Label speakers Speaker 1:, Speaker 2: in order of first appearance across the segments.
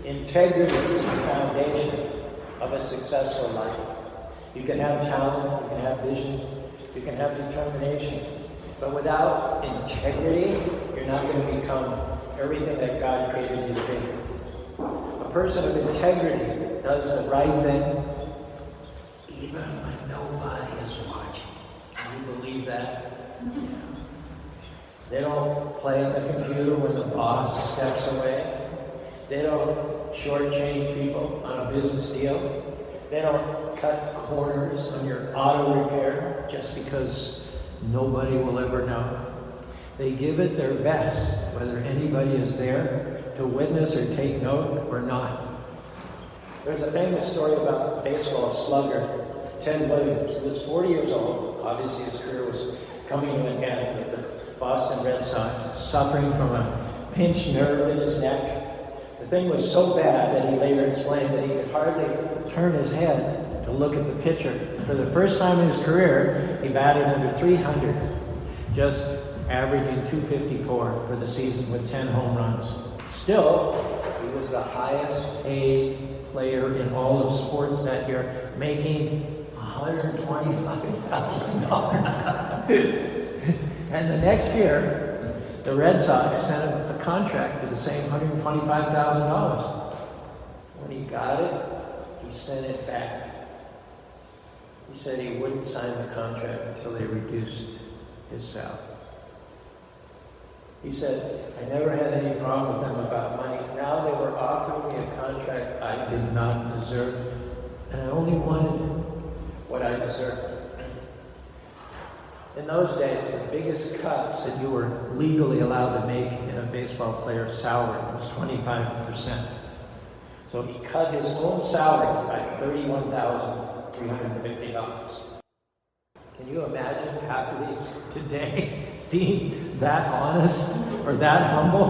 Speaker 1: Integrity is the foundation of a successful life. You can have talent, you can have vision, you can have determination, but without integrity, you're not going to become everything that God created you to be. A person of integrity does the right thing, even when nobody is watching. Can you believe that? They don't play on the computer when the boss steps away. They don't shortchange people on a business deal. They don't cut corners on your auto repair just because nobody will ever know. They give it their best, whether anybody is there to witness or take note or not. There's a famous story about a baseball slugger, Ted Williams. He was 40 years old. Obviously his career was coming to an end with the Boston Red Sox, suffering from a pinched nerve in his neck. The thing was so bad that he later explained that he could hardly turn his head to look at the pitcher. For the first time in his career, he batted under 300, just averaging 254 for the season with 10 home runs. Still, he was the highest paid player in all of sports that year, making $125,000. And the next year, the Red Sox sent him a contract for the same $125,000. When he got it, he sent it back. He said he wouldn't sign the contract until they reduced his salary. He said, I never had any problem with them about money. Now they were offering me a contract I did not deserve, and I only wanted what I deserved. In those days, the biggest cuts that you were legally allowed to make in a baseball player's salary was 25%. So he cut his own salary by $31,350. Can you imagine athletes today being that honest or that humble?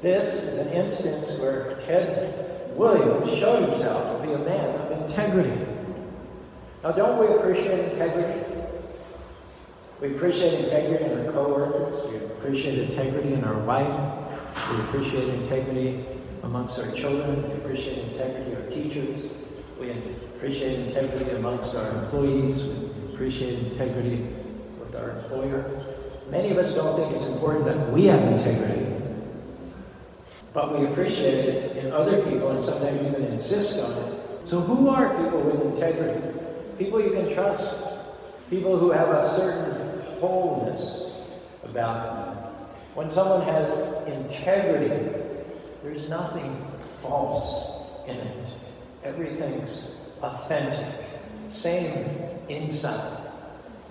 Speaker 1: This is an instance where Ted Williams showed himself to be a man of integrity. Now, don't we appreciate integrity? We appreciate integrity in our co-workers. We appreciate integrity in our wife. We appreciate integrity amongst our children. We appreciate integrity in our teachers. We appreciate integrity amongst our employees. We appreciate integrity with our employer. Many of us don't think it's important that we have integrity, but we appreciate it in other people and sometimes even insist on it. So who are people with integrity? People you can trust. People who have a certain wholeness about them. When someone has integrity, there's nothing false in it. Everything's authentic. Same inside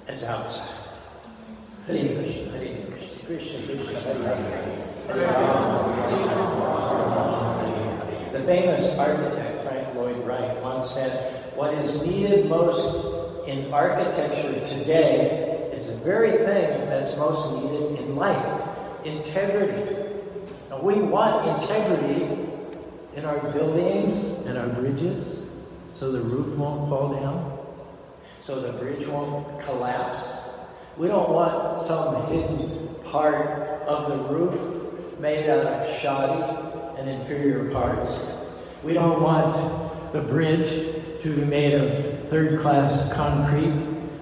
Speaker 1: as outside. Hare Krishna, Hare Krishna, Krishna Krishna, Hare Hare. The famous architect Frank Lloyd Wright once said, what is needed most in architecture today is the very thing that's most needed in life, integrity. Now, we want integrity in our buildings and our bridges, so the roof won't fall down, so the bridge won't collapse. We don't want some hidden part of the roof made out of shoddy and inferior parts. We don't want the bridge to be made of third-class concrete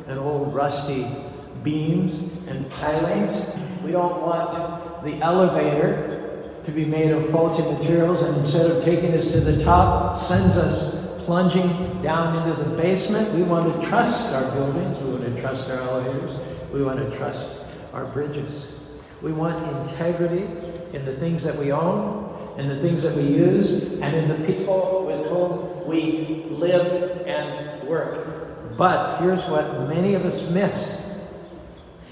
Speaker 1: and old rusty beams and pilings. We don't want the elevator to be made of faulty materials and instead of taking us to the top, sends us plunging down into the basement. We want to trust our buildings. We want to trust our elevators. We want to trust our bridges. We want integrity in the things that we own, in the things that we use, and in the people with whom we live and work. But here's what many of us miss.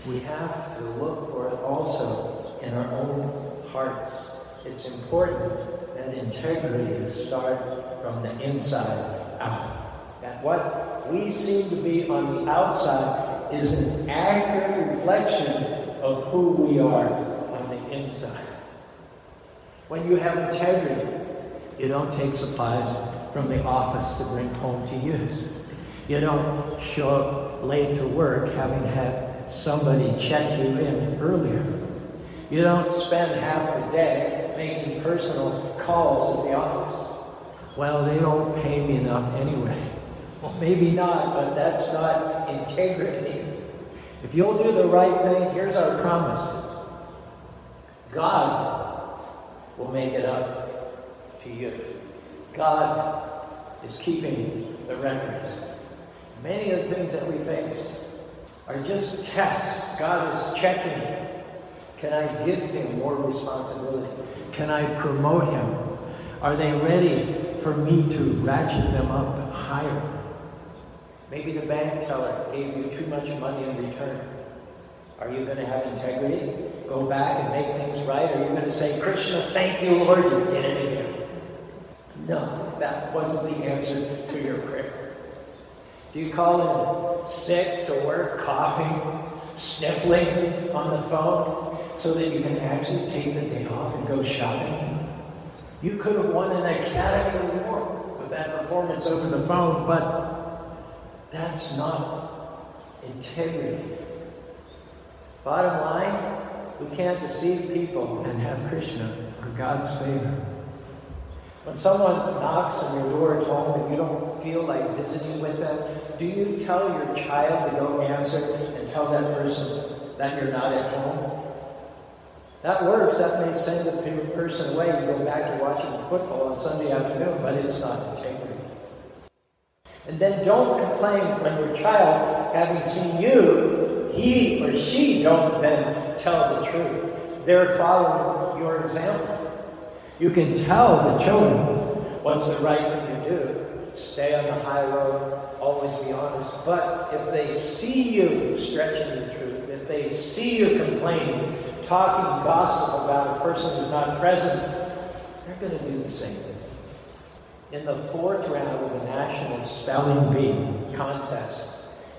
Speaker 1: We have to look for it also in our own hearts. It's important that integrity start from the inside out. That what we seem to be on the outside is an accurate reflection of who we are on the inside. When you have integrity, you don't take supplies from the office to bring home to use. You don't show up late to work having had somebody check you in earlier. You don't spend half the day making personal calls at the office. Well, they don't pay me enough anyway. Well, maybe not, but that's not integrity. If you'll do the right thing, here's our promise. God will make it up to you. God is keeping the records. Many of the things that we face are just tests. God is checking. Can I give him more responsibility? Can I promote him? Are they ready for me to ratchet them up higher? Maybe the bank teller gave you too much money in return. Are you going to have integrity? Go back and make things right? Or are you going to say, Krishna, thank you, Lord, you did it again? No, that wasn't the answer to your prayer. Do you call in sick to work, coughing, sniffling on the phone so that you can actually take the day off and go shopping? You could have won an Academy Award with that performance over the phone, but that's not integrity. Bottom line, we can't deceive people and have Krishna or God's favor. When someone knocks on your door at home and you don't feel like visiting with them, do you tell your child to go answer and tell that person that you're not at home? That works. That may send the person away. You go back to watching football on Sunday afternoon, but it's not integrity. And then don't complain when your child, having seen you, he or she don't then tell the truth. They're following your example. You can tell the children what's the right thing to do. Stay on the high road, always be honest. But if they see you stretching the truth, if they see you complaining, talking gossip about a person who's not present, they're going to do the same thing. In the fourth round of the National Spelling Bee contest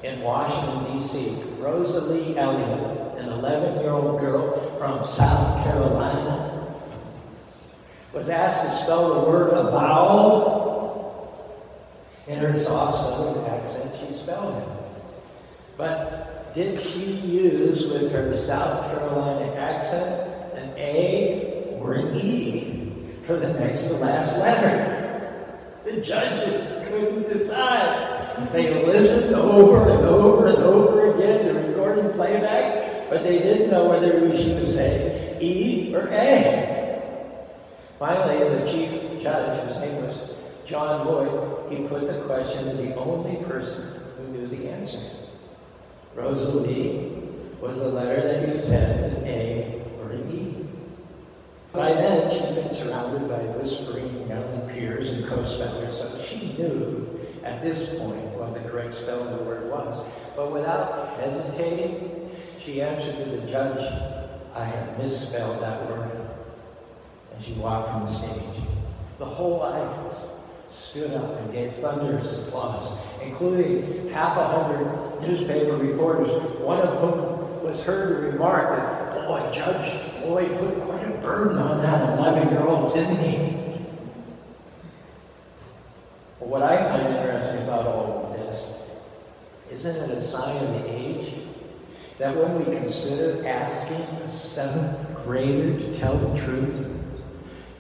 Speaker 1: in Washington, D.C., Rosalie Elliott, an 11-year-old girl from South Carolina, was asked to spell the word avowal. In her soft Southern accent, she spelled it. But did she use, with her South Carolina accent, an A or an E for the next to last letter? The judges couldn't decide. They listened over and over and over again to recording playbacks, but they didn't know whether she would say E or A. Finally, the chief judge, whose name was John Lloyd, he put the question to the only person who knew the answer. Rosalie was the letter that you said, an A or an E. By then, she'd been surrounded by whispering young peers and co-spellers, so she knew at this point what the correct spelling of the word was. But without hesitating, she answered to the judge, I have misspelled that word. And she walked from the stage. The whole audience stood up and gave thunderous applause, including 600 newspaper reporters, one of whom was heard to remark that, boy, Judge Lloyd put quite a burden on that 11-year-old, didn't he? Well, what I find interesting about all of this, isn't it a sign of the age that when we consider asking a 7th grader to tell the truth,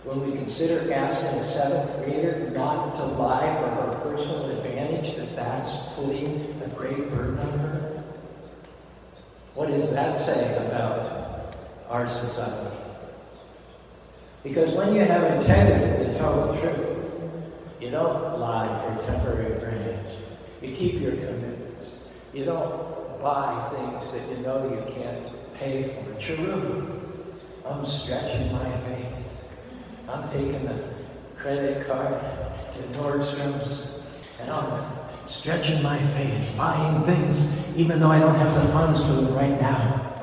Speaker 1: when we consider asking a 7th grader not to lie for her personal advantage, that's putting a great burden on her? What does that say about our society? Because when you have integrity to tell the truth, you don't lie for temporary advantage. You keep your commitments. You don't buy things that you know you can't pay for. True. I'm stretching my faith. I'm taking the credit card to Nordstrom's and I'm stretching my faith, buying things even though I don't have the funds for them right now.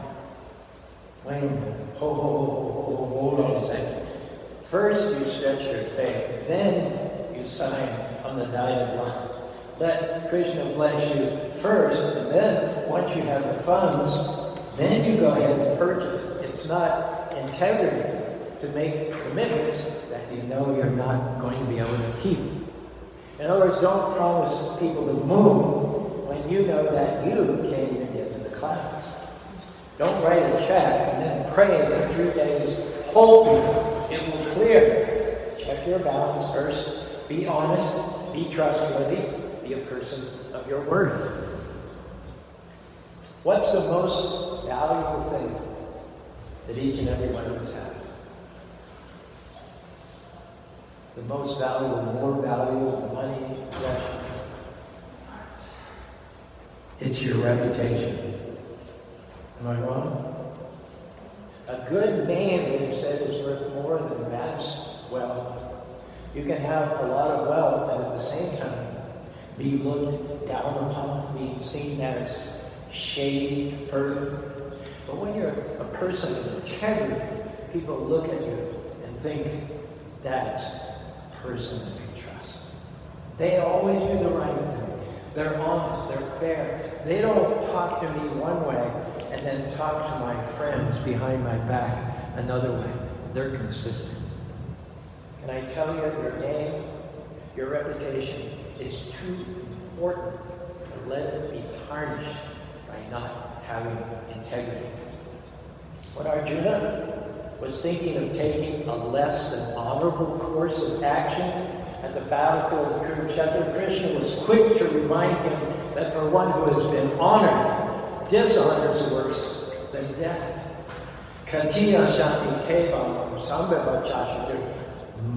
Speaker 1: Wait a minute. Hold on a second. First you stretch your faith, then you sign on the dotted line. Let Krishna bless you first, and then once you have the funds, then you go ahead and purchase. It's not integrity to make commitments that you know you're not going to be able to keep. In other words, don't promise people the moon when you know that you can't even get to the clouds. Don't write a check and then pray for 3 days hoping It will clear. Check your balance first. Be honest. Be trustworthy. Be a person of your word. What's the most valuable thing that each and every one of us have? The most valuable, more valuable than money, possessions. It's your reputation. Am I wrong? A good name, we've said, is worth more than vast wealth. You can have a lot of wealth and at the same time be looked down upon, being seen as shady, further. But when you're a person of integrity, people look at you and think that's a person that can trust. They always do the right thing. They're honest, they're fair. They don't talk to me one way and then talk to my friends behind my back another way. They're consistent. Can I tell you, your name, your reputation is too important to let it be tarnished by not having integrity. When Arjuna was thinking of taking a less than honorable course of action at the battlefield of Kurukshetra, Krishna was quick to remind him that for one who has been honored, dishonor is worse than death. Katiya shanti tevam sambhava chashatu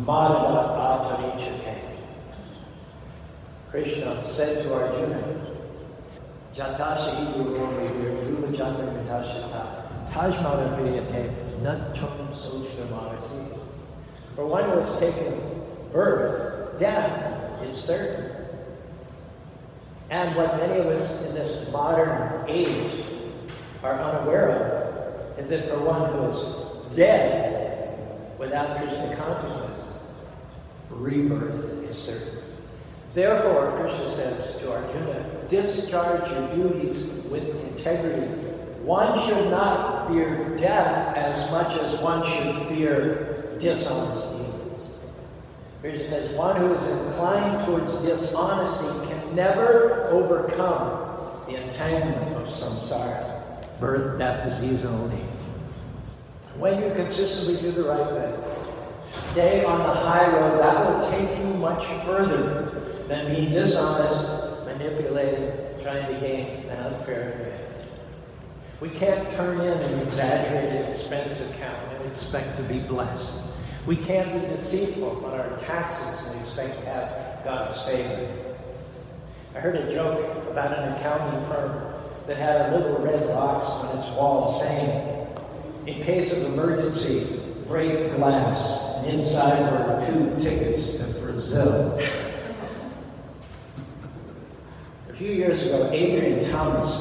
Speaker 1: madhava atarichate. Krishna said to Arjuna, Jatashi Gurumi Dhruva Chandra Mitashita Tajmana Priyate Natcham Sochnamarasi. For one who has taken birth, death is certain. And what many of us in this modern age are unaware of is that for one who is dead without Krishna consciousness, rebirth is certain. Therefore, Krishna says to Arjuna, discharge your duties with integrity. One should not fear death as much as one should fear dishonest dealings. Krishna says, one who is inclined towards dishonesty can never overcome the entanglement of samsara, birth, death, disease, and old age. When you consistently do the right thing, stay on the high road, that will take you much further than being dishonest, manipulated, trying to gain an unfair advantage. We can't turn in an exaggerated expense account and expect to be blessed. We can't be deceitful on our taxes and expect to have God's favor. I heard a joke about an accounting firm that had a little red box on its wall saying, in case of emergency, break glass, and inside were 2 tickets to Brazil. A few years ago, Adrian Thomas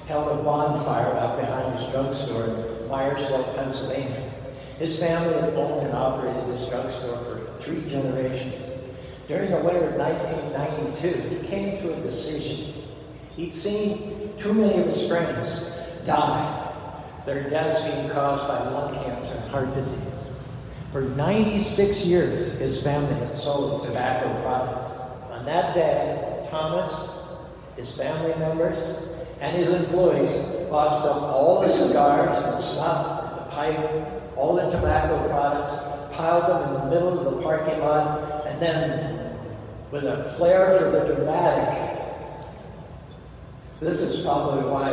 Speaker 1: held a bonfire out behind his drugstore in Myersville, Pennsylvania. His family had owned and operated this drugstore for 3 generations. During the winter of 1992, he came to a decision. He'd seen too many of his friends die, their deaths being caused by lung cancer and heart disease. For 96 years, his family had sold tobacco products. On that day, Thomas, his family members, and his employees boxed up all the cigars, the snuff, the pipe, all the tobacco products, piled them in the middle of the parking lot, and then, with a flair for the dramatic, this is probably why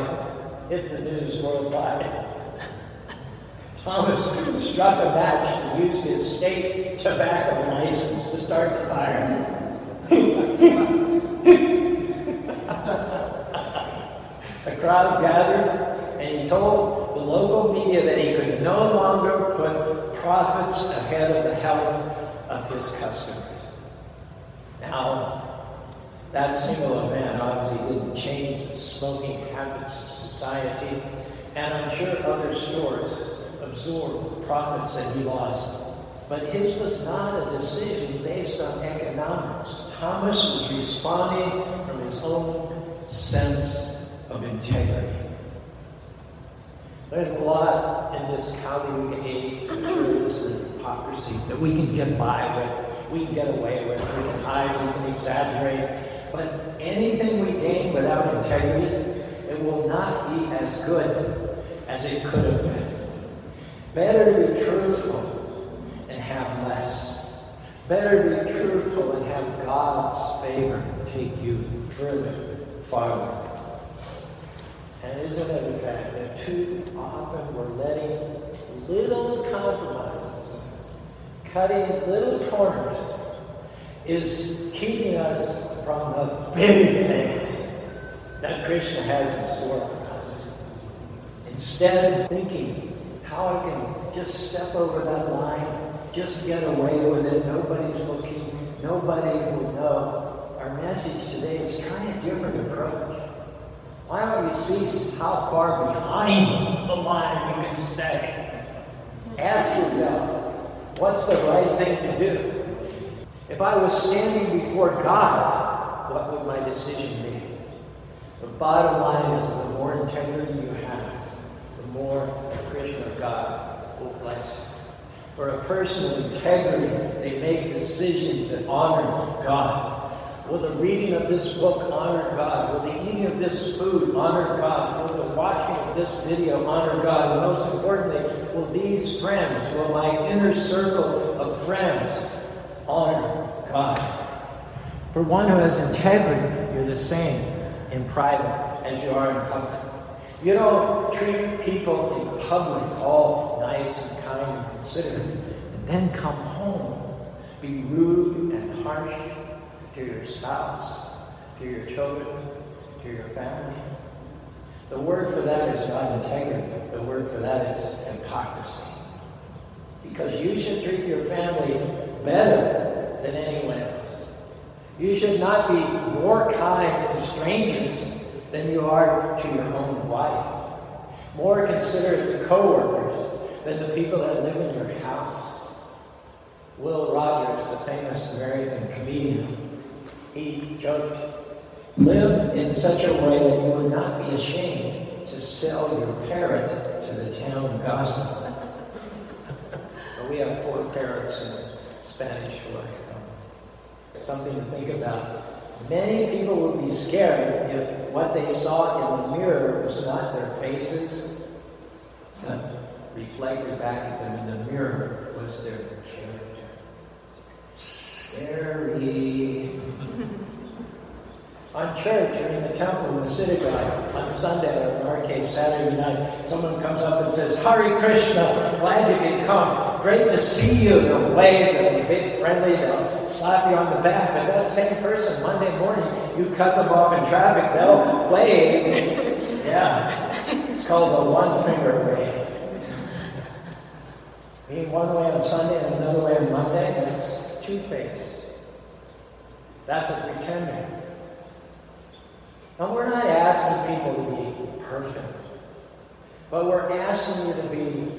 Speaker 1: it hit the news worldwide. Thomas struck a match and used his state tobacco license to start the fire. A crowd gathered, and he told the local media that he could no longer put profits ahead of the health of his customers. Now, that single event obviously didn't change the smoking habits of society, and I'm sure other stores absorbed the profits that he lost. But his was not a decision based on economics. Thomas was responding from his own sense of integrity. There's a lot in this Kali age of materialism and hypocrisy that we can get by with, we can get away with, we can hide, we can exaggerate. But anything we gain without integrity, it will not be as good as it could have been. Better to be truthful and have less. Better be truthful and have God's favor take you further, farther. And isn't it a fact that too often we're letting little compromises, cutting little corners, is keeping us from the big things that Krishna has in store for us. Instead of thinking how I can just step over that line, just get away with it, nobody's looking, nobody will know. Our message today is try a different approach. Why don't you see how far behind the line you can stay? Ask yourself, what's the right thing to do? If I was standing before God, what would my decision be? The bottom line is that the more integrity you have, the more the Krishna of God will bless you. For a person of integrity, they make decisions that honor God. Will the reading of this book honor God? Will the eating of this food honor God? Will the watching of this video honor God? And most importantly, will these friends, will my inner circle of friends honor God? For one who has integrity, you're the same in private as you are in public. You don't treat people in public all nice and kind and considerate, and then come home, be rude and harsh to your spouse, to your children, to your family. The word for that is not integrity. The word for that is hypocrisy. Because you should treat your family better than anyone else. You should not be more kind to strangers than you are to your own wife. More considerate to co-workers than the people that live in your house. Will Rogers, the famous American comedian, he joked, live in such a way that you would not be ashamed to sell your parrot to the town gossip. We have 4 parrots in Spanish for something to think about. Many people would be scared if what they saw in the mirror was not their faces, but reflected back at them in the mirror was their character. Scary. On church or in the temple, in the synagogue, on Sunday, or in our case, Saturday night, someone comes up and says, Hare Krishna, glad you could come. Great to see you. They'll wave, they'll be big, friendly, they'll slap you on the back. But that same person, Monday morning, you cut them off in traffic, they'll wave. Yeah, it's called the one-finger wave. Being one way on Sunday and another way on Monday, that's two-faced. That's a pretender. Now, we're not asking people to be perfect, but we're asking you to be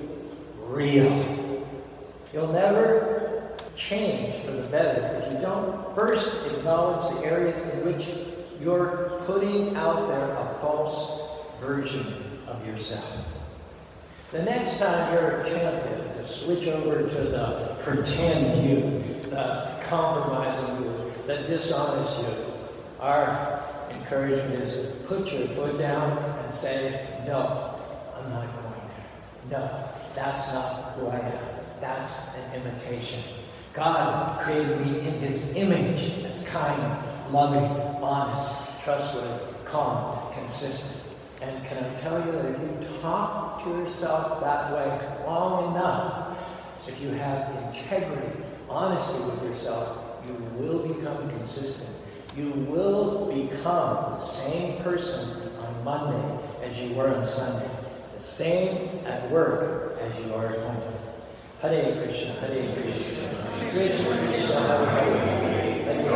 Speaker 1: real. You'll never change for the better if you don't first acknowledge the areas in which you're putting out there a false version of yourself. The next time you're tempted to switch over to the pretend you, the compromising you, the dishonest you, our encouragement is put your foot down and say, no, I'm not going there. No, that's not who I am. That's an imitation. God created me in His image as kind, loving, honest, trustworthy, calm, consistent. And can I tell you that if you talk to yourself that way long enough, if you have integrity, honesty with yourself, you will become consistent. You will become the same person on Monday as you were on Sunday. The same at work as you are at home. Hare Krishna, Hare Krishna, Krishna Krishna, Hare Hare.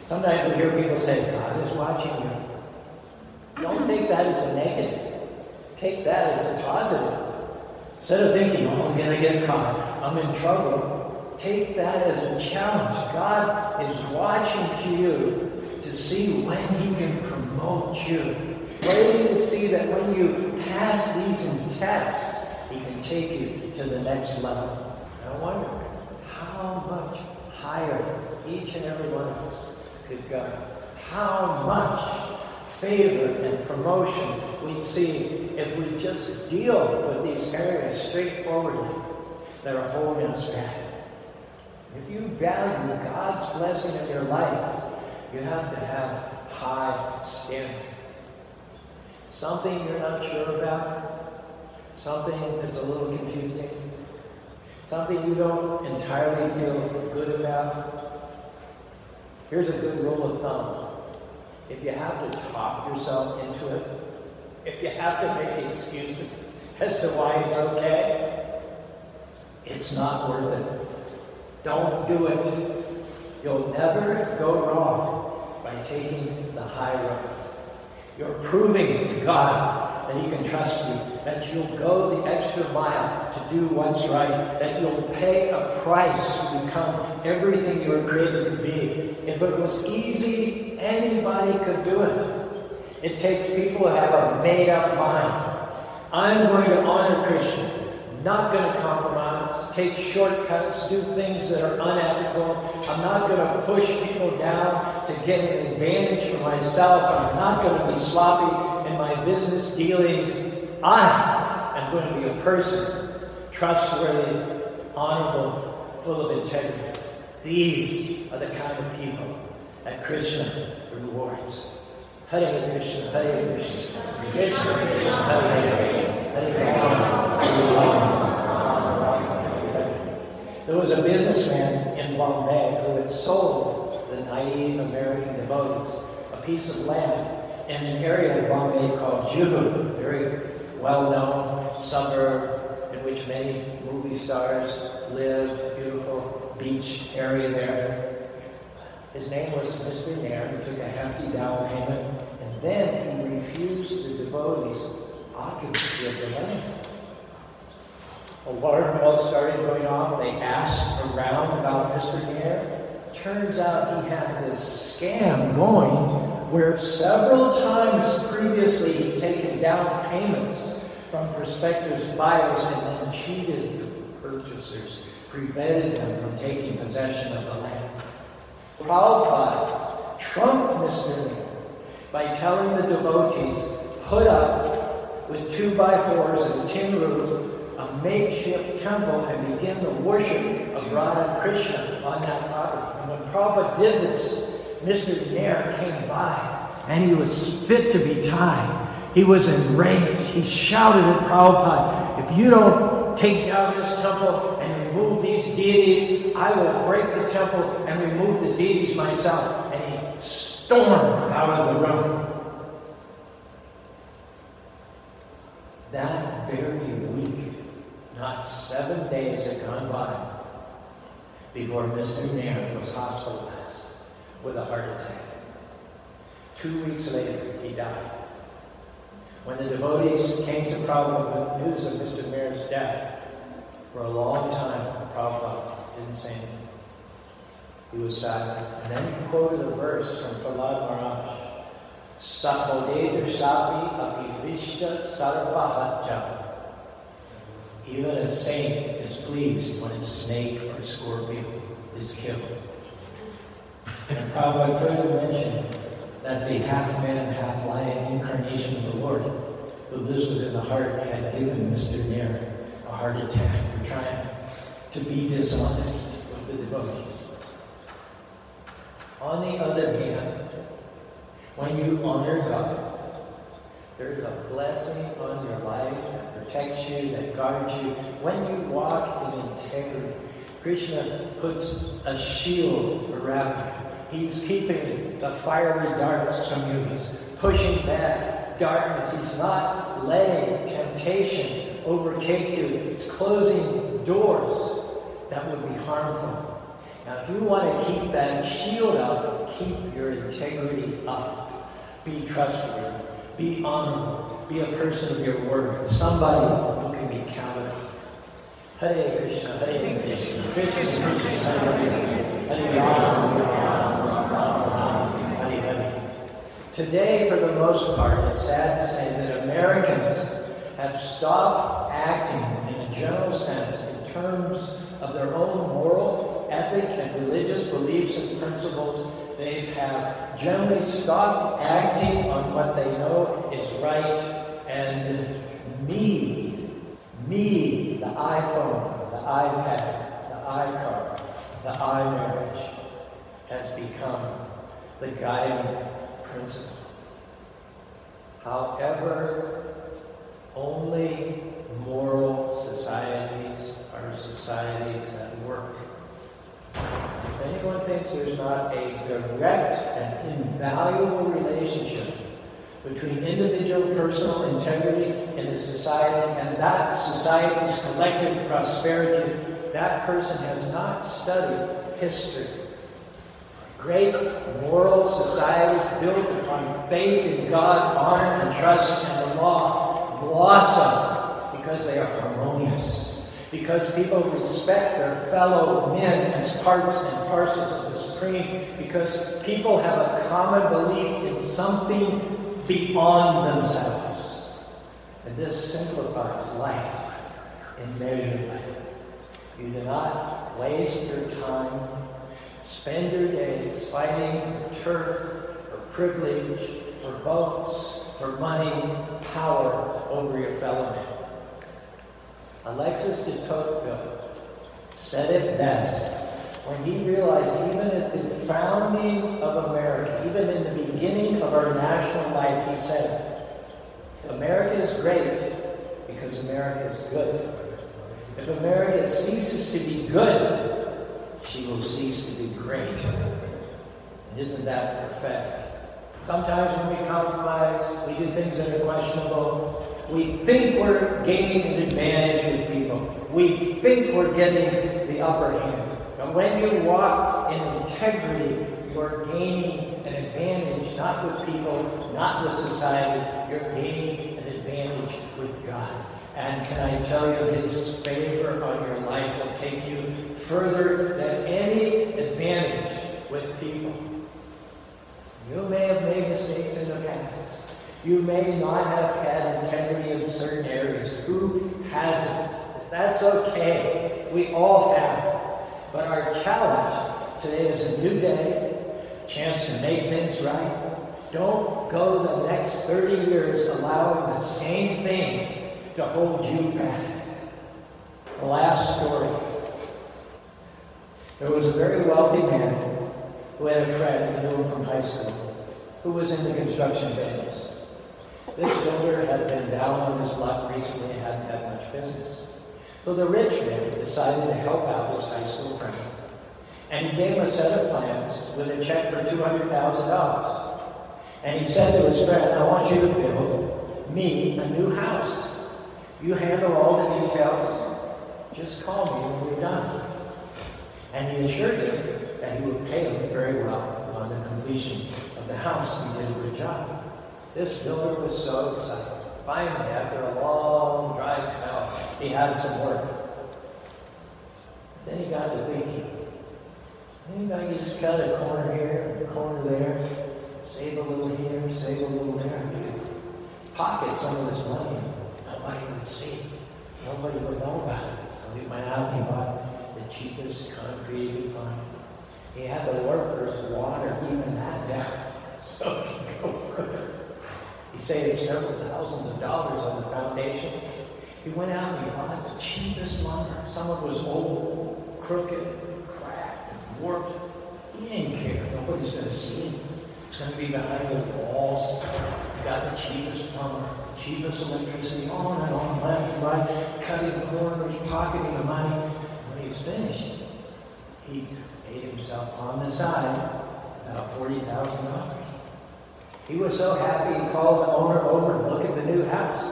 Speaker 1: Sometimes we hear people say, God is watching you. Don't take that as a negative. Take that as a positive. Instead of thinking, oh, I'm going to get caught, I'm in trouble, take that as a challenge. God is watching to you to see when He can promote you. Waiting to see that when you pass these tests, He can take you to the next level. I wonder how much higher each and every one of us could go. How much favor and promotion we'd see if we just deal with these areas straightforwardly that are holding us back. If you value God's blessing in your life, you have to have high standards. Something you're not sure about, something that's a little confusing, something you don't entirely feel good about. Here's a good rule of thumb. If you have to talk yourself into it, if you have to make excuses as to why it's okay, it's not worth it. Don't do it. You'll never go wrong by taking the high road. You're proving to God that He can trust you, that you'll go the extra mile to do what's right, that you'll pay a price to become everything you were created to be. If it was easy, anybody could do it. It takes people who have a made-up mind. I'm going to honor Christian, not going to compromise, take shortcuts, do things that are unethical. I'm not going to push people down to get an advantage for myself. I'm not going to be sloppy in my business dealings. I am going to be a person, trustworthy, honorable, full of integrity. These are the kind of people that Krishna rewards. Hare Krishna, Hare Krishna, Krishna Krishna, Hare Hare, Hare Rama, Hare Rama. There was a businessman in Bombay who had sold the naive American devotees a piece of land in an area of Bombay called Juhu, a very well-known suburb in which many movie stars live, beautiful beach area there. His name was Mr. Nair. He took a hefty down payment, and then he refused the devotees occupancy of the land. Alarm bells started going off. They asked around about Mr. Nair. Turns out he had this scam going where several times previously he'd taken down payments from prospective buyers and then cheated purchasers, prevented them from taking possession of the land. Prabhupada trumped Mr. Nair by telling the devotees, put up with 2x4s and a tin roof, a makeshift temple, and begin the worship of Radha and Krishna on that property. And when Prabhupada did this, Mr. Nair came by, and he was fit to be tied. He was enraged. He shouted at Prabhupada, if you don't take down this temple and remove these deities, I will break the temple and remove the deities myself. And he stormed out of the room. That very week, not 7 days had gone by before Mr. Nair was hospitalized with a heart attack. 2 weeks later, he died. When the devotees came to Prabhupada with news of Mr. Nair's death, for a long time, Prabhupada didn't say anything. He was silent. And then he quoted a verse from Prahlad Maharaj. Sapodedar sapi apivishta sarvahatja. Even a saint is pleased when a snake or scorpion is killed. And Prabhupada further mentioned that the half-man, half-lion incarnation of the Lord, who lives within the heart, had given Mr. Nair a heart attack for trying to be dishonest with the devotees. On the other hand, when you honor God, there's a blessing on your life that protects you, that guards you. When you walk in integrity, Krishna puts a shield around you. He's keeping the fiery darts from you. He's pushing back darkness. He's not letting temptation overtake you. He's closing doors that would be harmful. Now, if you want to keep that shield up, keep your integrity up. Be trustworthy. Be honorable. Be a person of your word. Somebody who can be counted on. Hare Krishna, Hare Krishna, Krishna Krishna, Hare Hare, Hare Rama, Hare Hare. Today, for the most part, it's sad to say that Americans have stopped acting in a general sense in terms of their own moral, ethic, and religious beliefs and principles. They have generally stopped acting on what they know is right And me, the iPhone, the iPad, the iCar, the iMarriage has become the guiding principle. However, only moral societies are societies that work. If anyone thinks there's not a direct and invaluable relationship between individual personal integrity in a society and that society's collective prosperity, that person has not studied history. Great moral societies built upon faith in God, honor and trust in the law blossom because they are harmonious, because people respect their fellow men as parts and parcels of the Supreme, because people have a common belief in something beyond themselves. And this simplifies life immeasurably. You do not waste your time, spend your days fighting for turf, for privilege, for votes, for money, power over your fellow man. Alexis de Tocqueville said it best when he realized even at the founding of America, even in the beginning of our national life, he said, America is great because America is good. If America ceases to be good, she will cease to be great. And isn't that prophetic? Sometimes when we compromise, we do things that are questionable. We think we're gaining an advantage with people. We think we're getting the upper hand. But when you walk in integrity, you're gaining an advantage, not with people, not with society. You're gaining an advantage with God. And can I tell you, His favor on your life will take you further than any advantage with people. You may have made mistakes in the past. You may not have had integrity in certain areas. Who hasn't? That's okay. We all have. But our challenge today is a new day, a chance to make things right. Don't go the next 30 years allowing the same things to hold you back. The last story. There was a very wealthy man who had a friend who knew him from high school who was in the construction business. This builder had been down on his luck recently and hadn't had much business. So the rich man decided to help out his high school friend. And he gave him a set of plans with a check for $200,000. And he said to his friend, I want you to build me a new house. You handle all the details. Just call me when we're done. And he assured him that he would pay him very well on the completion of the house. He did a good job. This builder was so excited. Finally, after a long, dry spell, he had some work. Then he got to thinking, maybe I can just cut a corner here, a corner there, save a little here, save a little there. He could pocket some of this money. Nobody would see. Nobody would know about it. So he went out and he bought the cheapest concrete he could find. He had the workers water even that down so he could go further. He saved several thousands of dollars on the foundation. He went out and he bought the cheapest lumber. Some of it was old, crooked, cracked, warped. He didn't care. Nobody's going to see it. It's going to be behind the walls. He got the cheapest plumber, cheapest electricity, on and on, left and right, cutting corners, pocketing the money. When he was finished, he paid himself on the side about $40,000. He was so happy he called the owner over to look at the new house.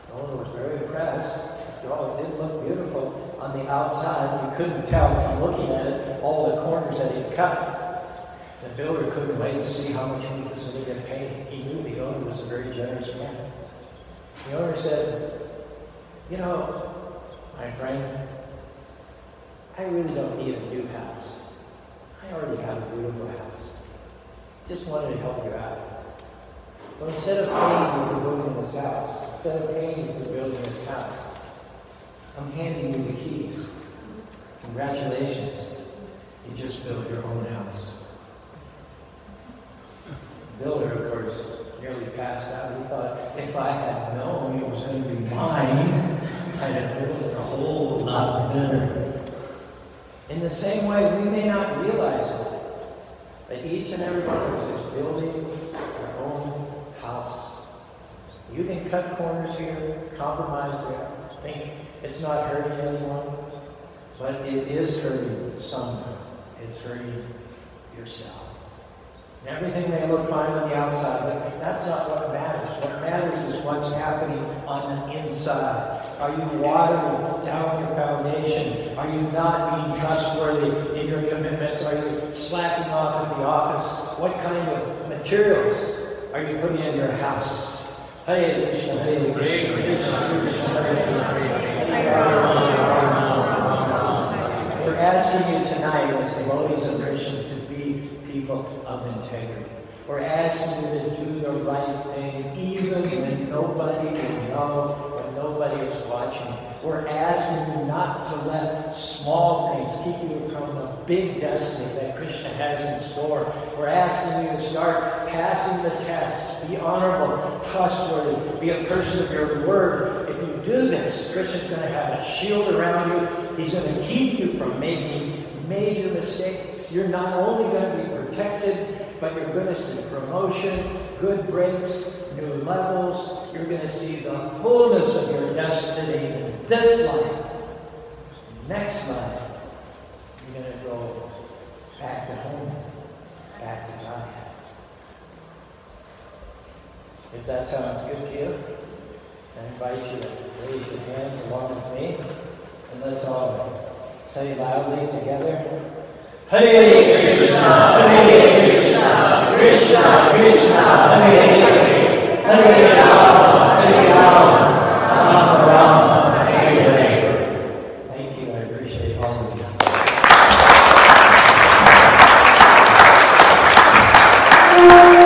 Speaker 1: The owner was very impressed. After all, it did look beautiful on the outside. You couldn't tell from looking at it all the corners that he'd cut. The builder couldn't wait to see how much he was going to get paid. He knew the owner was a very generous man. The owner said, you know, my friend, I really don't need a new house. I already have a beautiful house. Just wanted to help you out. So instead of paying you for building this house, instead of paying you for building this house, I'm handing you the keys. Congratulations. You just built your own house. The builder, of course, nearly passed out. He thought, if I had known it was going to be mine, I'd have built it a whole lot better. In the same way, we may not realize it, that each and every one of us is building our own house. You can cut corners here, compromise there, think it's not hurting anyone, but it is hurting someone. It's hurting yourself. And everything may look fine on the outside, but that's not what matters. What matters is what's happening on the inside. Are you watering down your foundation? Are you not being trustworthy in your commitments? Are you slacking off at the office? What kind of materials are you putting in your house? Hare Krishna, Hare Krishna, Krishna Krishna, Hare Hare. We're asking you tonight as devotees of Krishna to be people of integrity. We're asking you to do the right thing even when nobody will know, when nobody is watching. We're asking you not to let small things keep you from the big destiny that Krishna has in store. We're asking you to start passing the test. Be honorable, trustworthy, be a person of your word. If you do this, Krishna's going to have a shield around you. He's going to keep you from making major mistakes. You're not only going to be protected, but you're going to see promotion, good breaks, new levels. You're going to see the fullness of your destiny in this life. Next life, you're going to go back to home, back to God. If that sounds good to you, I invite you to raise your hands along with me, and let's all say loudly together, Hare Krishna, Hare Krishna, Krishna Krishna, Hare Hare, Hare Rama, Hare Rama, Rama Rama, Hare Hare. Thank you, I appreciate all of you.